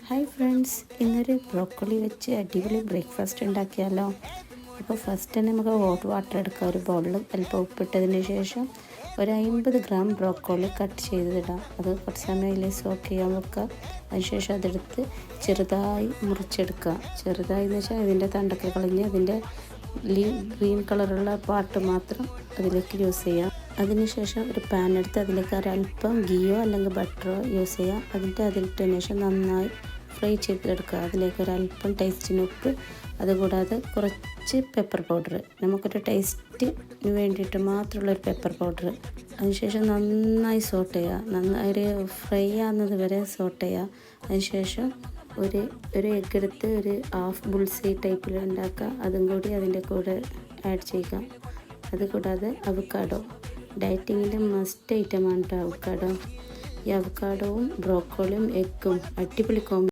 Hi friends, ഇന്നൊരു broccoli വെച്ച് അടിപൊളി ബ്രേക്ക്ഫാസ്റ്റ് ഉണ്ടാക്കിയാലോ. അപ്പോൾ ഫസ്റ്റ് തന്നെ നമുക്ക് ഹോട്ട് വാട്ടർ എടുക്കുക. ഒരു ബൗളിൽ അല്പം ഉപ്പിട്ടതിന് ശേഷം ഒരു 50 ഗ്രാം ബ്രോക്കോളി കട്ട് ചെയ്തിടാം. അത് കുറച്ച് സമയം അതിൽ സോക്ക് ചെയ്യാൻ വെക്കുക. അതിനുശേഷം അതെടുത്ത് ചെറുതായി മുറിച്ചെടുക്കുക. ചെറുതായി എന്ന് വെച്ചാൽ അതിൻ്റെ തണ്ടൊക്കെ കളഞ്ഞ് അതിൻ്റെ ഗ്രീൻ കളറുള്ള പാർട്ട് മാത്രം അതിലേക്ക് യൂസ് ചെയ്യാം. അതിനുശേഷം ഒരു പാൻ എടുത്ത് അതിലേക്ക് ഒരല്പം ഗീയോ അല്ലെങ്കിൽ ബട്ടറോ യൂസ് ചെയ്യാം. അതിലിട്ടതിന് ശേഷം നന്നായി ഫ്രൈ ചെയ്തെടുക്കുക. അതിലേക്ക് ഒരല്പം ടേസ്റ്റിന് ഉപ്പ്, അതുകൂടാതെ കുറച്ച് പെപ്പർ പൗഡർ, നമുക്കൊരു ടേസ്റ്റിന് വേണ്ടിയിട്ട് മാത്രമുള്ളൊരു പെപ്പർ പൗഡർ. അതിനുശേഷം നന്നായി സോട്ട് ചെയ്യുക. നന്നായി ഒരു ഫ്രൈ ആകുന്നത് വരെ സോട്ട് ചെയ്യുക. അതിനുശേഷം ഒരു എഗ്ഗ് എടുത്ത് ഒരു ഹാഫ് ബുൾസൈ ടൈപ്പിൽ ഉണ്ടാക്കുക. അതും കൂടി അതിൻ്റെ കൂടെ ആഡ് ചെയ്യുക. അതുകൂടാതെ അവക്കാഡോ, ഡയറ്റിങ്ങിൻ്റെ മസ്റ്റ് ഐറ്റമാണ് കേട്ടോ അവക്കാഡോ. ഈ അവക്കാഡോവും ബ്രോക്കോളിയും എഗ്ഗും അടിപൊളി